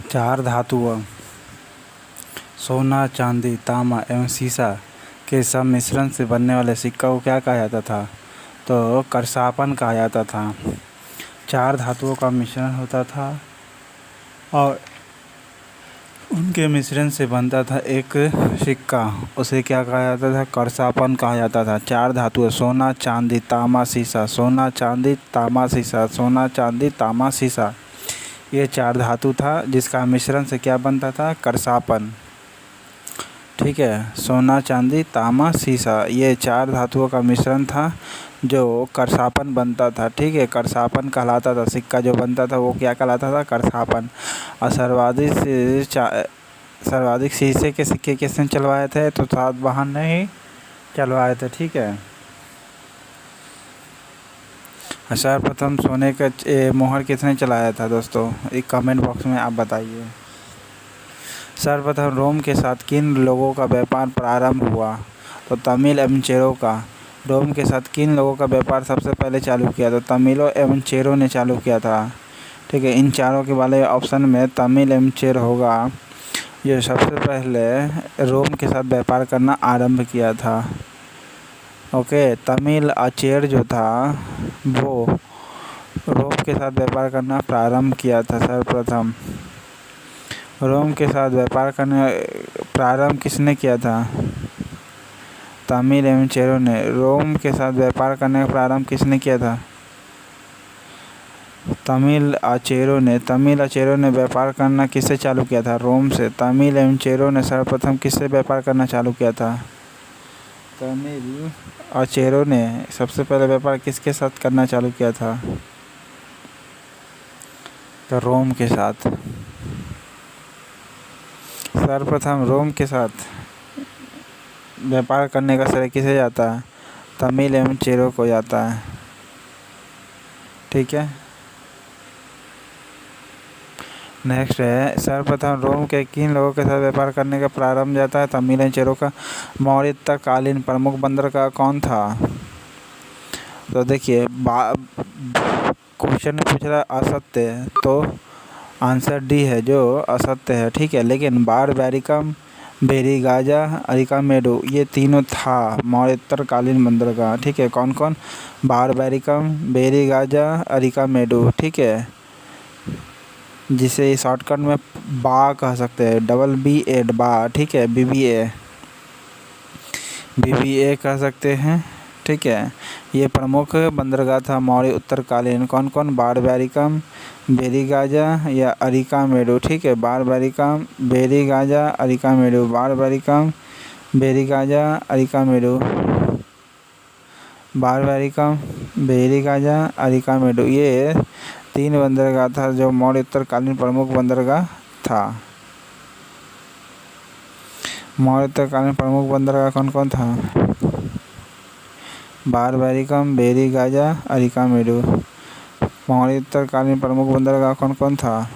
चार धातुओं सोना, चांदी, तांबा एवं सीसा के सब मिश्रण से बनने वाले सिक्का को क्या कहा जाता था? तो करसापन कहा जाता था। चार धातुओं का मिश्रण होता था और उनके मिश्रण से बनता था एक सिक्का, उसे क्या कहा जाता था? करसापन कहा जाता था। चार धातुएं सोना, चांदी, तांबा, सीसा, सोना, चांदी, तांबा, सीसा, सोना, चांदी, तांबा, सीसा, ये चार धातु था जिसका मिश्रण से क्या बनता था? करसापन। ठीक है, सोना, चांदी, तांबा, सीसा, ये चार धातुओं का मिश्रण था जो करसापन बनता था। ठीक है, करसापन कहलाता था। सिक्का जो बनता था वो क्या कहलाता था? करसापन। और सर्वाधिक शीशे के सिक्के किसने चलवाए थे? तो सातवाहन ने ही चलवाए थे। ठीक है, सर्वप्रथम सोने का मोहर किसने चलाया था दोस्तों? एक कमेंट बॉक्स में आप बताइए। सर्वप्रथम रोम के साथ किन लोगों का व्यापार प्रारंभ हुआ? तो तमिल एवं चेरो का। रोम के साथ किन लोगों का व्यापार सबसे पहले चालू किया? तो तमिलों एवं चेरो ने चालू किया था। ठीक है, इन चारों के वाले ऑप्शन में तमिल एवं चेर होगा। ये सबसे पहले रोम के साथ व्यापार करना आरंभ किया था। ओके, तमिल और चेर जो था वो रोम के साथ व्यापार करना प्रारंभ किया था। सर्वप्रथम रोम के साथ व्यापार करने प्रारंभ किसने किया था? तमिल एवं चेरो ने। रोम के साथ व्यापार करने का प्रारंभ किसने किया था? तमिल और चेरो ने। तमिल और चेरो ने व्यापार करना किससे चालू किया था? रोम से। तमिल एवं चेरो ने सर्वप्रथम किससे व्यापार करना चालू किया था? तमिल और चेरो ने सबसे पहले व्यापार किसके साथ करना चालू किया था? तो रोम के साथ। सर्वप्रथम रोम के साथ व्यापार करने का श्रेय किसे जाता है? तमिल एवं चेरो को जाता है। ठीक है, नेक्स्ट है, सर्वप्रथम रोम के किन लोगों के साथ व्यापार करने का प्रारंभ जाता है? तमिल एवं चेरो का। मौर्यकालीन प्रमुख बंदरगाह कौन था? तो देखिए, क्वेश्चन में पूछ रहा है असत्य, तो आंसर डी है जो असत्य है। ठीक है, लेकिन बारबैरिकम, बेरीगाजा, अरिकामेडो, ये तीनों था मौर्योत्तरकालीन बंदरगाह। ठीक है, कौन कौन? बारबैरिकम, बेरीगाजा, अरिकामेडो। ठीक है, जिसे शॉर्टकट में बा कह सकते हैं, BBA बा। ठीक है, BBA कह सकते हैं। ठीक है, ये प्रमुख बंदरगाह था मौर्य उत्तरकालीन। कौन कौन? बारबैरिकम, बेरीगाजा या अरिकामेडो। ठीक है, बारबैरिकम, बेरीगाजा, अरिकामेडो। बारबैरिकम, बेरीगाजा, अरिकामेडो। बारबैरिकम, बेरीगाजा, अरिकामेडो, ये तीन बंदरगाह था जो मौर्य उत्तरकालीन प्रमुख बंदरगाह था। मौर्य उत्तरकालीन प्रमुख बंदरगाह कौन कौन था? बारबैरिकम, बेरीगाजा, अरिकामेडो। मौर्य उत्तरकालीन प्रमुख बंदरगाह कौन कौन था?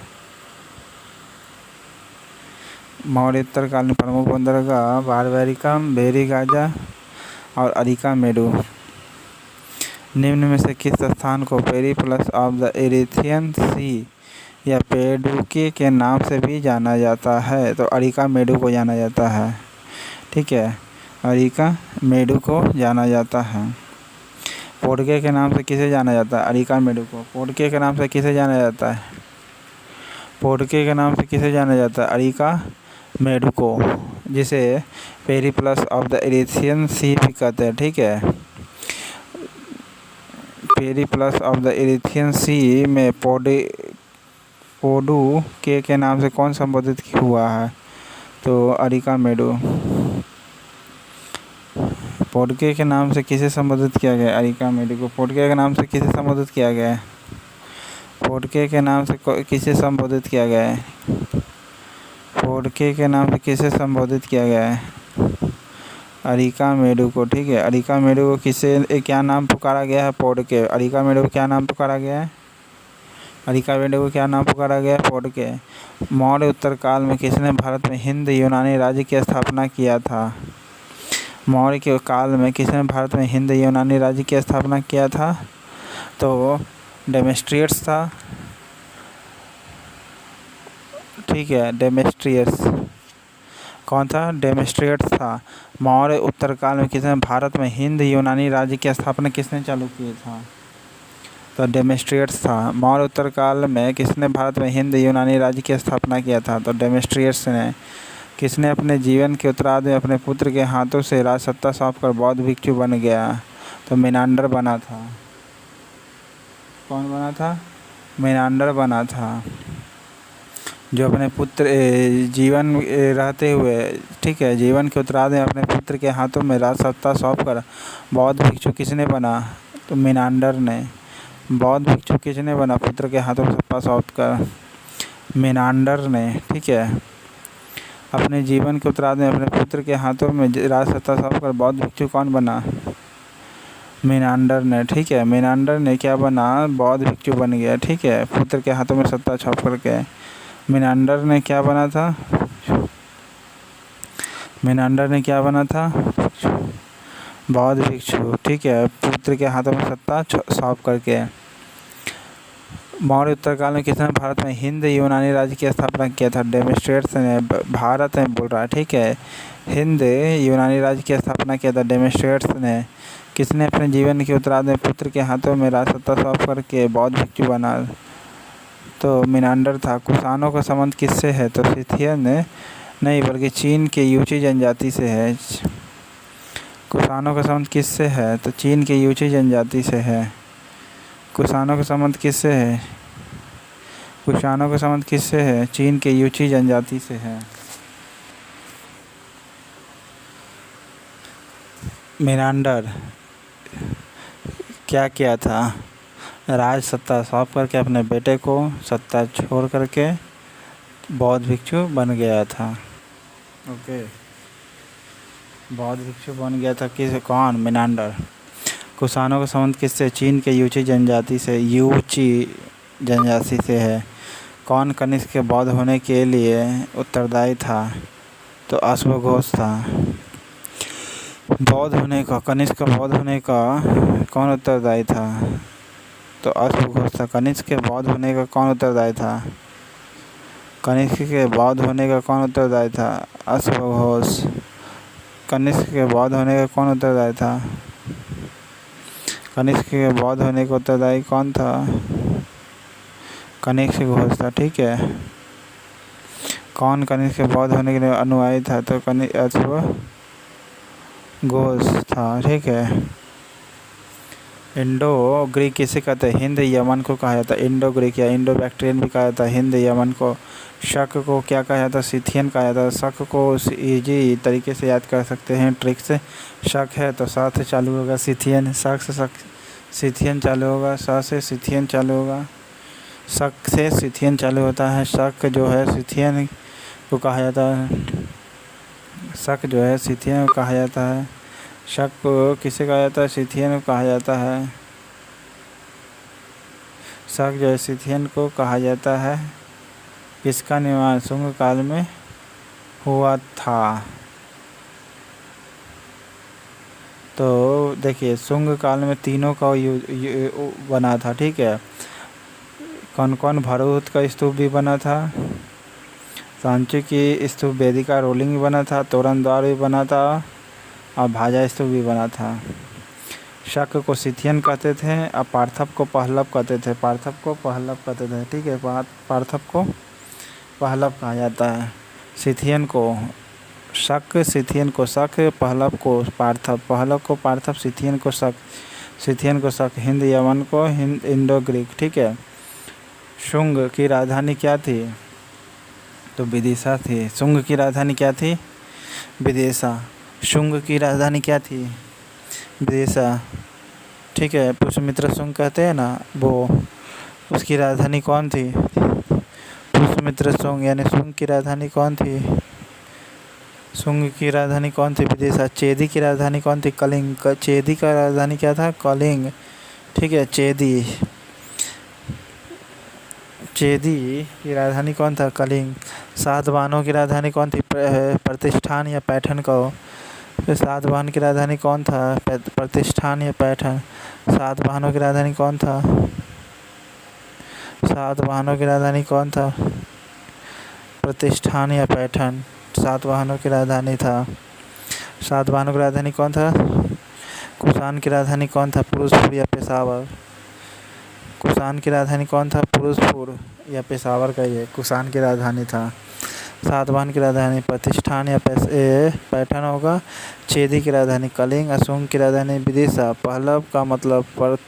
मौर्य उत्तरकालीन प्रमुख बंदरगाह बारबैरिकम, बेरीगाजा और अरिकामेडो। निम्न में से किस स्थान को पेरिप्लस ऑफ द एरिथियन सी या पेडुके के नाम से भी जाना जाता है? तो अरिकामेडो को जाना जाता है। ठीक है, अरिकामेडो को जाना जाता है। पोडके के नाम से किसे जाना जाता है? अरिकामेडो को। पोडके के नाम से किसे जाना जाता है? पोडके के नाम से किसे जाना जाता है? अरिकामेडो को, जिसे पेरिप्लस ऑफ द एरिथियन सी भी कहते हैं। ठीक है, पेरिप्लस ऑफ द एरिथियन सी में पोडुके के नाम से कौन संबोधित हुआ है? तो अरिकामेडो। पोडके के नाम से किसे संबोधित किया गया? अरिकामेडो को। पोडके के नाम से किसे संबोधित किया गया है? पोडके के नाम से किसे संबोधित किया गया है? पोडके के नाम से किसे संबोधित किया गया है? अरिकामेडो को। ठीक है, अरिकामेडो को किसे क्या नाम पुकारा गया है? पोडके। अरिकामेडो को क्या नाम पुकारा गया है? अरिकामेडो को क्या नाम पुकारा गया है? पोडके। मौर्य उत्तरकाल में किसने भारत में हिंद यूनानी राज्य की स्थापना किया था? मौर्य के काल में किसने भारत में हिंद यूनानी राज्य की स्थापना किया था? तो डेमेस्ट्रियस था। ठीक है, डेमेस्ट्रियस कौन था? डेमेस्ट्रियस था। मौर्य उत्तरकाल में किसने भारत में हिंद यूनानी राज्य की स्थापना किसने चालू की था? तो डेमेस्ट्रियस था। मौर्य उत्तरकाल में किसने भारत में हिंद यूनानी राज्य की स्थापना किया था? तो डेमेस्ट्रियस ने। किसने अपने जीवन के उत्तरार्ध में अपने पुत्र के हाथों से राजसत्ता सौंपकर बौद्ध भिक्षु बन गया? तो मेनांडर बना था। कौन बना था? मेनांडर बना था, जो अपने पुत्र जीवन रहते हुए, ठीक है, जीवन के उत्तरार्ध में अपने पुत्र के हाथों में राजसत्ता सौंपकर बौद्ध भिक्षु किसने बना? तो मेनांडर ने। बौद्ध भिक्षु किसने बना पुत्र के हाथों में सत्ता सौंपकर? मेनांडर ने। ठीक है, अपने जीवन के उत्तरार्ध में अपने पुत्र के हाथों में राजसत्ता सौंपकर बौद्ध भिक्षु कौन बना? मेनांडर ने। ठीक है, मेनांडर ने क्या बना? बौद्ध भिक्षु बन गया। ठीक है, पुत्र के हाथों में सत्ता सौंप करके मेनांडर ने क्या बना था? मेनांडर ने क्या बना था? बौद्ध भिक्षु। ठीक है, पुत्र के हाथों में सत्ता सौंप करके। मौर्य उत्तरकाल में किसने भारत में हिंद यूनानी राज्य की स्थापना किया था? डेमेस्ट्रियस ने। भारत में बोल रहा है, ठीक है, हिंद यूनानी राज्य की स्थापना किया था डेमेस्ट्रियस ने। किसने अपने जीवन के उत्तरार्ध में पुत्र के हाथों में राजसत्ता सौंप करके बौद्ध भिक्षु बना? तो मेनांडर था। कुषाणों का संबंध किससे है? तो सिथियन नहीं, बल्कि चीन के यूची जनजाति से है। कुषाणों का संबंध किससे है? तो चीन के यूची जनजाति से है। कुषाणों का संबंध किससे है? कुषाणों का संबंध किससे है? चीन के यूची जनजाति से है। मेनांडर क्या किया था? राज सत्ता सौंप करके अपने बेटे को सत्ता छोड़ करके बौद्ध भिक्षु बन गया था। ओके, बौद्ध भिक्षु बन गया था। कौन? मेनांडर। कुषाणों का संबंध किससे? चीन के यूची जनजाति से। यूची जनजाति से है। कौन कनिष्क के बौद्ध होने के लिए उत्तरदायी था? तो अश्वघोष था। बौद्ध होने का, कनिष्क का बौद्ध होने का कौन उत्तरदायी था? तो अश्वघोष था। कनिष्क के बौद्ध होने का कौन उत्तरदायी था? कनिष्क के बौद्ध होने का कौन उत्तरदायी था? अश्वघोष। कनिष्क के बौद्ध होने का कौन उत्तरदायी था? कनिष्क के बौद्ध होने का उत्तरदायी कौन था? कनिष्क घोष था। ठीक है, कौन कनिष्क के बौद्ध होने के लिए अनुयायी था? तो अश्वघोष था। ठीक है, इंडो ग्रीक किसे कहते हैं? हिंद यमन को कहा जाता है इंडो ग्रीक, या इंडो बैक्ट्रियन भी कहा जाता है हिंद यमन को। शक को क्या कहा जाता है? सिथियन कहा जाता है। शक को इजी तरीके से याद कर सकते हैं, ट्रिक से। शक है तो सा से चालू होगा, सिथियन। शक से सिथियन चालू होगा, सा से सिथियन चालू होगा। शक से सिथियन चालू होता है। शक जो है सिथियन को कहा जाता है। शक जो है सिथियन को कहा जाता है। शक को किसे कहा जाता है? सिथियन को कहा जाता है। शक जो है सिथियन को कहा जाता है। किसका निर्माण शुंग काल में हुआ था? तो देखिए, शुंग काल में तीनों का बना था। ठीक है, कौन कौन? भरहुत का स्तूप भी बना था, सांची की स्तूप वेदिका रोलिंग भी बना था, तोरण द्वार भी बना था, और भाजा स्तूप भी बना था। शक को सिथियन कहते थे, और पार्थप को पहलव कहते थे। पार्थप को पहलव कहते थे। ठीक है, पार्थप को पहलव कहा जाता है। सिथियन को शक, सिथियन को शक, पहलव को पार्थप, पहलव को पार्थप, सिथियन को शक, सिथियन को शक, हिंद यमन को इंडो ग्रीक। ठीक है, शुंग की राजधानी क्या थी? तो विदिशा थी। शुंग की राजधानी क्या थी? विदिशा। शुंग की राजधानी क्या थी? विदिशा। ठीक है, पुष्यमित्र शुंग कहते हैं ना, वो उसकी राजधानी कौन थी? पुष्यमित्र शुंग, यानी शुंग की राजधानी कौन थी? शुंग की राजधानी कौन थी? विदिशा। चेदी की राजधानी कौन थी? कलिंग। चेदी का राजधानी क्या था? कलिंग। ठीक है, चेदी की राजधानी कौन था? कलिंग। सातवाहनों की राजधानी कौन थी? प्रतिष्ठान या पैठन कहो। सातवाहन की राजधानी कौन था? प्रतिष्ठान या पैठन। सातवाहनों की राजधानी कौन था? सातवाहनों की राजधानी कौन था? प्रतिष्ठान या पैठण सातवाहनों की राजधानी था। सातवाहनों की राजधानी कौन था? कुषाण की राजधानी कौन था? फिरोजपुर या पेशावर? कुषाण की राजधानी कौन था? फिरोजपुर या पेशावर का ये कुषाण की राजधानी था। सातवाहन की राजधानी प्रतिष्ठान या पैठण होगा। चेदी की राजधानी कलिंग। अशोक की राजधानी विदिशा। पहलव का मतलब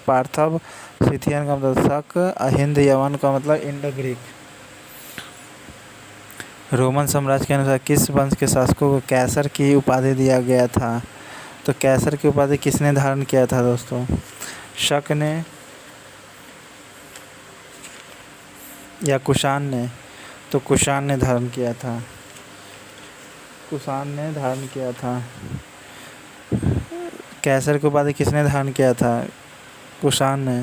पार्थव। सिथियन का मतलब शक। अहिंद यवन का मतलब इंडो ग्रीक। रोमन साम्राज्य के अनुसार किस वंश के शासकों को कैसर की उपाधि दिया गया था? तो कैसर की उपाधि किसने धारण किया था दोस्तों? शक ने या कुषाण ने? तो कुषाण ने धारण किया था। कुषाण ने धारण किया था। कैसर की उपाधि किसने धारण किया था? कुषाण ने।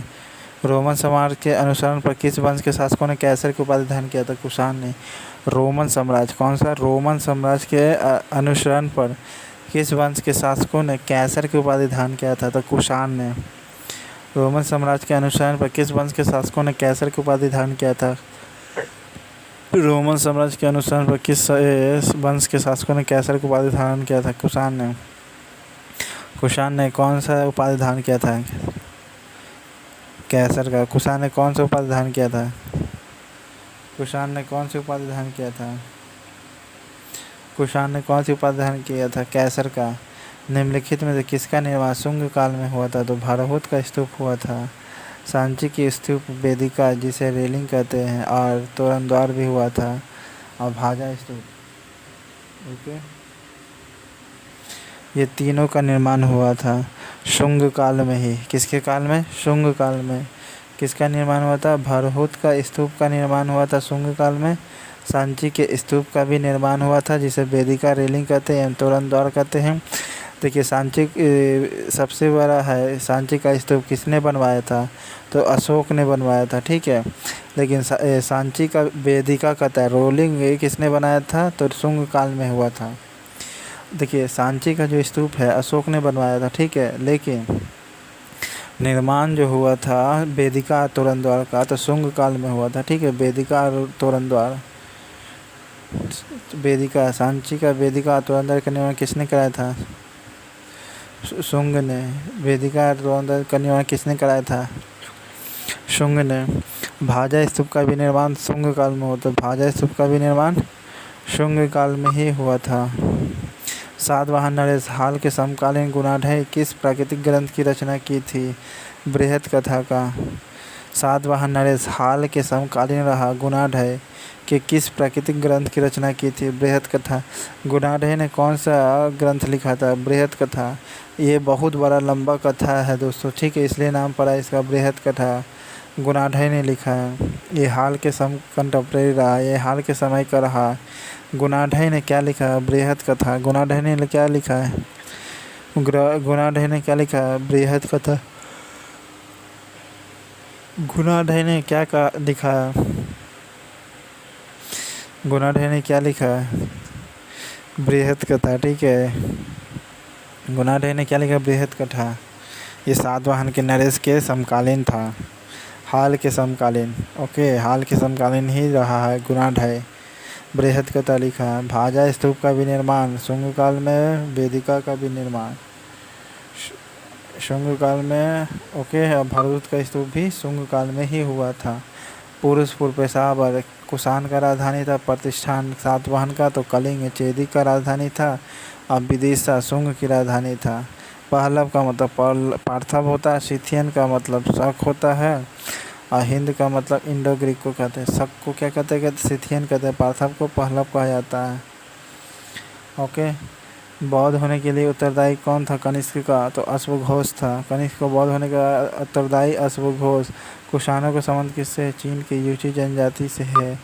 रोमन साम्राज्य के अनुसरण पर किस वंश के शासकों ने कैसर की उपाधि धारण किया था? कुषाण ने। रोमन साम्राज्य कौन सा? रोमन साम्राज्य के अनुसरण पर किस वंश के शासकों ने कैसर की उपाधि धारण किया था? तो कुषाण ने। रोमन साम्राज्य के अनुसरण पर किस वंश के शासकों ने कैसर की उपाधि धारण किया था? रोमन साम्राज्य के अनुसरण पर किस वंश के शासकों ने कैसर की उपाधि धारण किया था? कुषाण ने। कुषाण ने कौन सा उपाधि धारण किया था? कैसर का। कुषाण ने कौन सा उपाधि धारण किया था? कुषाण ने कौन सी उपाधि धारण किया था? कुषाण ने कौन सी उपाधि धारण किया था? कैसर का। निम्नलिखित में से किसका निर्माण शुंग काल में हुआ था? तो भारहूत का स्तूप हुआ था। सांची की स्तूप वेदिका जिसे रेलिंग कहते हैं और तोरण द्वार भी हुआ था और भाजा स्तूप। ओके, ये तीनों का निर्माण हुआ था शुंग काल में ही। किसके काल में? शुंग काल में। किसका निर्माण हुआ था? भारहूत का स्तूप का निर्माण हुआ था शुंग काल में। सांची के स्तूप का भी निर्माण हुआ था जिसे वेदिका रेलिंग कहते हैं, तोरण द्वार कहते हैं। देखिए सांची सबसे बड़ा है। सांची का स्तूप किसने बनवाया था? तो अशोक ने बनवाया था, ठीक है। लेकिन सांची का वेदिका कहता है, रोलिंग किसने बनाया था? तो शुंग काल में हुआ था। देखिए सांची का जो स्तूप है अशोक ने बनवाया था, ठीक है। लेकिन निर्माण जो हुआ था वेदिका तोरण द्वार का तो शुंग काल में हुआ था, ठीक है। वेदिका तोरण द्वार, वेदिका सांची का वेदिका तोरण द्वार का निर्माण किसने कराया था? शुंग ने। वेदिका तोरण द्वार का निर्माण किसने कराया था? शुंग ने। भाजा स्तूप का भी निर्माण शुंग काल में हुआ था। भाजा स्तूप का भी निर्माण शुंग काल में ही हुआ था। सातवाहन नरेश हाल के समकालीन गुणाढ़ किस प्राकृतिक ग्रंथ की रचना की थी? बृहत कथा का। सातवाहन नरेश हाल के समकालीन रहा गुणाढ़ कि किस प्राकृतिक ग्रंथ की रचना की थी? बृहत कथा। गुणाढ़ ने कौन सा ग्रंथ लिखा था? बृहत कथा। ये बहुत बड़ा लंबा कथा है दोस्तों, ठीक है, इसलिए नाम पड़ा इसका बृहत कथा। गुणाढ़ ने लिखा है। ये हाल के कंटेम्प्रेरी रहा, ये हाल के समय का रहा। गुणाढ़ ने क्या लिखा? बृहत कथा। गुणाढ़ ने क्या लिखा है? गुणाढ़ ने क्या लिखा? बृहत कथा। गुणाढ़ ने क्या लिखा? गुणाढ़ ने क्या लिखा? बृहत कथा, ठीक है। गुणाढ़ ने क्या लिखा? बृहत कथा। ये सातवाहन के नरेश के समकालीन था, हाल के समकालीन। ओके, हाल के समकालीन ही रहा है गुणाढ़। बृहत कथा लिखा है। भाजा स्तूप का भी निर्माण शुंग काल में। वेदिका का भी निर्माण शुंग काल में। ओके, भारहूत का स्तूप भी शुंग काल में ही हुआ था। फिरोजपुर पेशावर कुषाण का राजधानी था। प्रतिष्ठान सातवाहन का तो कलिंग चेदी का राजधानी था। और विदिशा शुंग की राजधानी था। पहलव का मतलब पार्थव होता है। सिथियन का मतलब शक होता है। और हिंद का मतलब इंडो ग्रीक को कहते हैं। शक को क्या कहते हैं? सिथियन कहते हैं। पार्थव को पहलव कहा जाता है। ओके, बौद्ध होने के लिए उत्तरदायी कौन था? कनिष्क का तो अश्वघोष था। कनिष्क को बौद्ध होने का उत्तरदायी अश्वघोष। कुषाणों का संबंध किससे है? चीन की यूची जनजाति से है।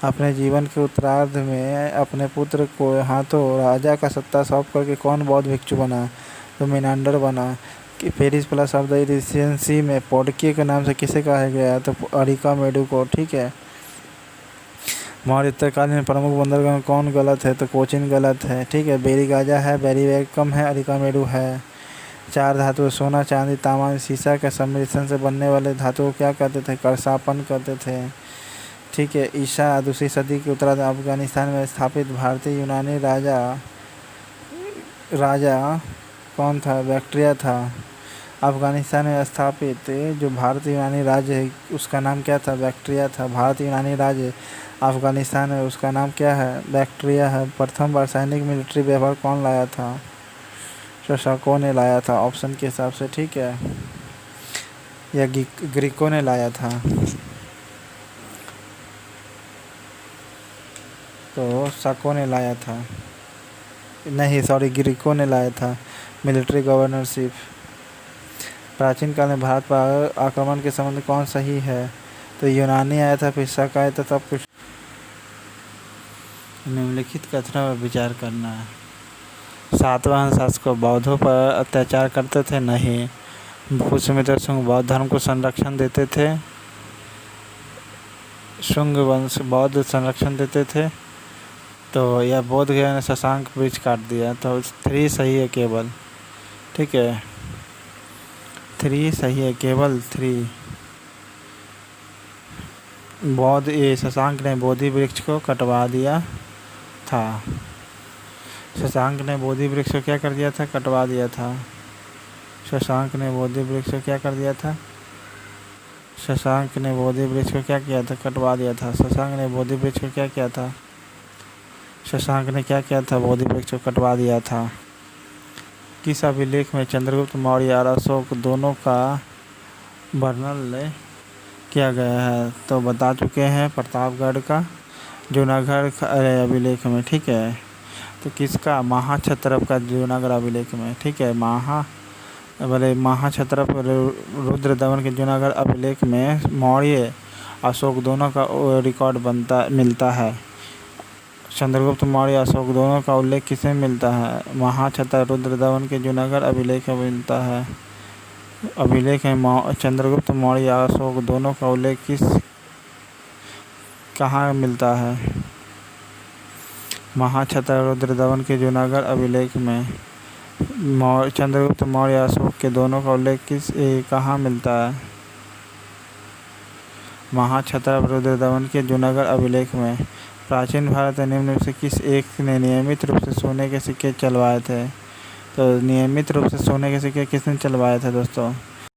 अपने जीवन के उत्तरार्ध में अपने पुत्र को हाथों राजा का सत्ता सौंप करके कौन बौद्ध भिक्षु बना? तो मिनांडर बना। कि Paris plus of the residency में पोडके के नाम से किसे कहा गया? तो अरिकामेडू को, ठीक है। मौर्य उत्तरकालीन प्रमुख बंदरगाह कौन गलत है? तो कोचिन गलत है, ठीक है। बेरीगाजा है, बेरीवेकम है, अरिकामेडू है। चार धातु सोना चांदी तांबा सीसा के सम्मिश्रण से बनने वाले धातु को क्या कहते थे? करसापन कहते थे, ठीक है। ईसा 2री सदी के उत्तरार्ध अफगानिस्तान में स्थापित भारतीय यूनानी राजा कौन था? बैक्ट्रिया था। अफगानिस्तान में स्थापित जो भारतीय यूनानी राज्य है उसका नाम क्या था? बैक्ट्रिया था। भारतीय यूनानी राज्य अफगानिस्तान में उसका नाम क्या है? बैक्ट्रिया है। प्रथम बार सैनिक मिलिट्री व्यवहार कौन लाया था? शशाकों ने लाया था ऑप्शन के हिसाब से, ठीक है, या ग्रीकों ने लाया था? तो शाकों ने लाया था, नहीं सॉरी ग्रीकों ने लाया था मिलिट्री गवर्नरशिप। प्राचीन काल में भारत पर आक्रमण के संबंध कौन सही है? तो यूनानी आया था, फिर शक आया था, तब कुछ। निम्नलिखित कथनों पर विचार करना है। सातवाहन शासक बौद्धों पर अत्याचार करते थे? नहीं। पुष्यमित्र शुंग बौद्ध धर्म को संरक्षण देते थे? शुंग वंश बौद्ध संरक्षण देते थे? तो यह बोध गया ने शशांक वृक्ष काट दिया, तो 3 सही है केवल, ठीक है, 3 सही है केवल 3। बौद्ध ये शशांक ने बोधि वृक्ष को कटवा दिया था। शशांक ने बोधि वृक्ष को क्या कर दिया था? कटवा दिया था। शशांक ने बोधि वृक्ष को क्या कर दिया था? शशांक ने बोधि वृक्ष को क्या किया था? कटवा दिया था। शशांक ने बोधि वृक्ष को क्या किया था? शशांक ने क्या किया था? बोधि वृक्ष को कटवा दिया था। किस अभिलेख में चंद्रगुप्त मौर्य और अशोक दोनों का वर्णन किया गया है? तो बता चुके हैं, प्रतापगढ़ का जूनागढ़ अभिलेख में, ठीक है। तो किसका? महाक्षत्रप का जूनागढ़ अभिलेख में, ठीक है। महाक्षत्रप रुद्रदमन के जूनागढ़ अभिलेख में मौर्य अशोक दोनों का रिकॉर्ड मिलता है। चंद्रगुप्त मौर्य अशोक दोनों का उल्लेख किसमें मिलता है? महाक्षत्रप रुद्रदमन के जूनागढ़ अभिलेख में मिलता है। अभिलेख में चंद्रगुप्त मौर्य अशोक दोनों का उल्लेख कहाँ मिलता है? महाक्षत्रप रुद्रदमन के जूनागढ़ अभिलेख में चंद्रगुप्त मौर्य अशोक के दोनों का उल्लेख कहाँ मिलता है? महाक्षत्रप रुद्रदमन के जूनागढ़ अभिलेख में। प्राचीन भारत में निम्न में से किस एक ने नियमित रूप से सोने के सिक्के चलवाए थे? तो नियमित रूप से सोने के सिक्के किसने चलवाए थे दोस्तों?